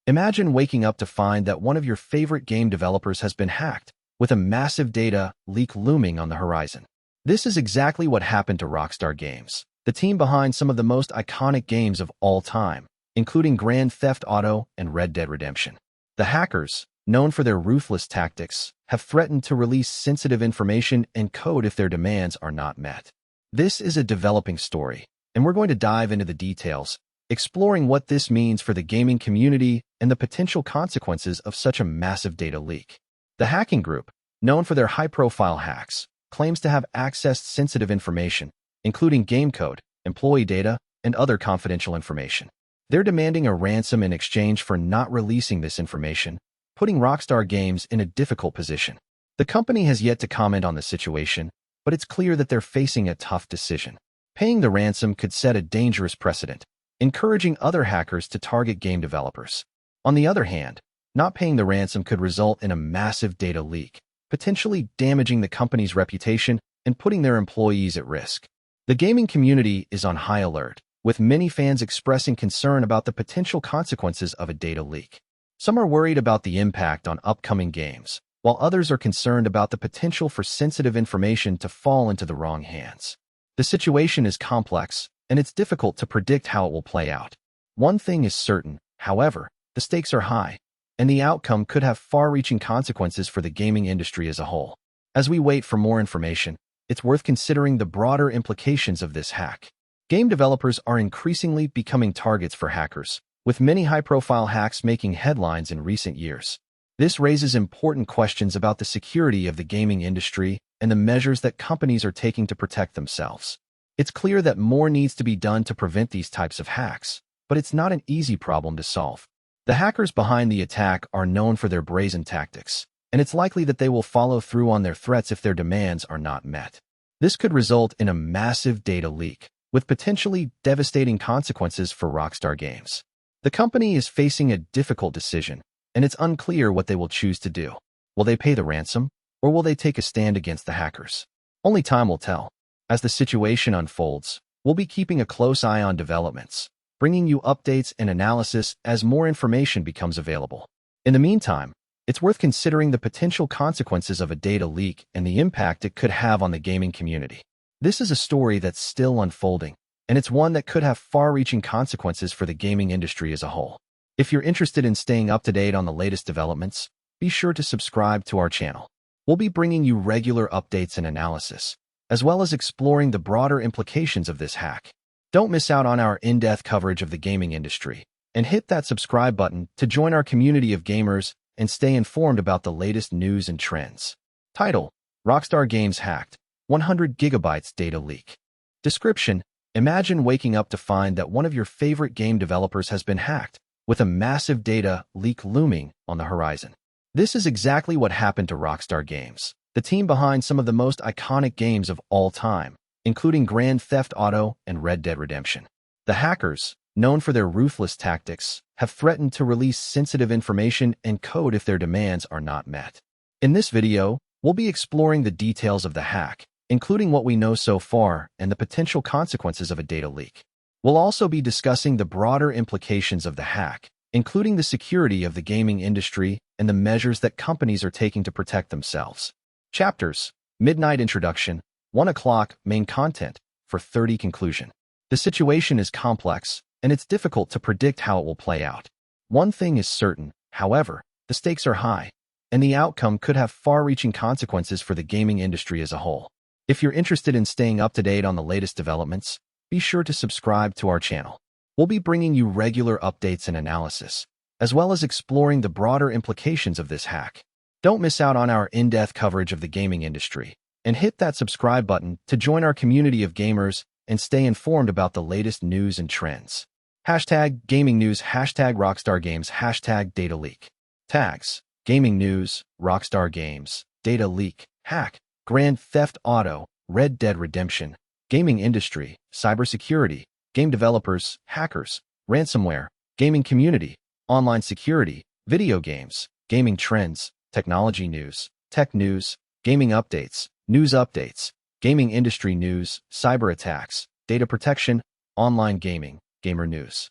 Imagine waking up to find that one of your favorite game developers has been hacked, with a massive data leak looming on the horizon. This is exactly what happened to Rockstar Games, the team behind some of the most iconic games of all time, including Grand Theft Auto and Red Dead Redemption. The hackers, known for their ruthless tactics, have threatened to release sensitive information and code if their demands are not met. This is a developing story, and we're going to dive into the details, exploring what this means for the gaming community and the potential consequences of such a massive data leak. The hacking group, known for their high-profile hacks, claims to have accessed sensitive information, including game code, employee data, and other confidential information. They're demanding a ransom in exchange for not releasing this information, putting Rockstar Games in a difficult position. The company has yet to comment on the situation, but it's clear that they're facing a tough decision. Paying the ransom could set a dangerous precedent, encouraging other hackers to target game developers. On the other hand, not paying the ransom could result in a massive data leak, potentially damaging the company's reputation and putting their employees at risk. The gaming community is on high alert, with many fans expressing concern about the potential consequences of a data leak. Some are worried about the impact on upcoming games, while others are concerned about the potential for sensitive information to fall into the wrong hands. The situation is complex, and it's difficult to predict how it will play out. One thing is certain, however, the stakes are high, and the outcome could have far-reaching consequences for the gaming industry as a whole. As we wait for more information, it's worth considering the broader implications of this hack. Game developers are increasingly becoming targets for hackers, with many high-profile hacks making headlines in recent years. This raises important questions about the security of the gaming industry and the measures that companies are taking to protect themselves. It's clear that more needs to be done to prevent these types of hacks, but it's not an easy problem to solve. The hackers behind the attack are known for their brazen tactics, and it's likely that they will follow through on their threats if their demands are not met. This could result in a massive data leak, with potentially devastating consequences for Rockstar Games. The company is facing a difficult decision, and it's unclear what they will choose to do. Will they pay the ransom, or will they take a stand against the hackers? Only time will tell. As the situation unfolds, we'll be keeping a close eye on developments, bringing you updates and analysis as more information becomes available. In the meantime, it's worth considering the potential consequences of a data leak and the impact it could have on the gaming community. This is a story that's still unfolding, and it's one that could have far-reaching consequences for the gaming industry as a whole. If you're interested in staying up to date on the latest developments, be sure to subscribe to our channel. We'll be bringing you regular updates and analysis, as well as exploring the broader implications of this hack. Don't miss out on our in-depth coverage of the gaming industry, and hit that subscribe button to join our community of gamers and stay informed about the latest news and trends. Title: Rockstar Games Hacked, 100 gigabytes data leak. Description: Imagine waking up to find that one of your favorite game developers has been hacked, with a massive data leak looming on the horizon. This is exactly what happened to Rockstar Games, the team behind some of the most iconic games of all time, including Grand Theft Auto and Red Dead Redemption. The hackers, known for their ruthless tactics, have threatened to release sensitive information and code if their demands are not met. In this video, we'll be exploring the details of the hack, including what we know so far and the potential consequences of a data leak. We'll also be discussing the broader implications of the hack, including the security of the gaming industry and the measures that companies are taking to protect themselves. Chapters: Midnight Introduction, 1 o'clock Main Content, 4:30 Conclusion. The situation is complex, and it's difficult to predict how it will play out. One thing is certain, however, the stakes are high, and the outcome could have far-reaching consequences for the gaming industry as a whole. If you're interested in staying up to date on the latest developments, be sure to subscribe to our channel. We'll be bringing you regular updates and analysis, as well as exploring the broader implications of this hack. Don't miss out on our in-depth coverage of the gaming industry, and hit that subscribe button to join our community of gamers and stay informed about the latest news and trends. Hashtag Gaming News, hashtag Rockstar Games, hashtag Data Leak. Tags: Gaming News, Rockstar Games, Data Leak, Hack, Grand Theft Auto, Red Dead Redemption, Gaming Industry, Cybersecurity, Game Developers, Hackers, Ransomware, Gaming Community, Online Security, Video Games, Gaming Trends, Technology News, Tech News, Gaming Updates, News Updates, Gaming Industry News, Cyber Attacks, Data Protection, Online Gaming, Gamer News.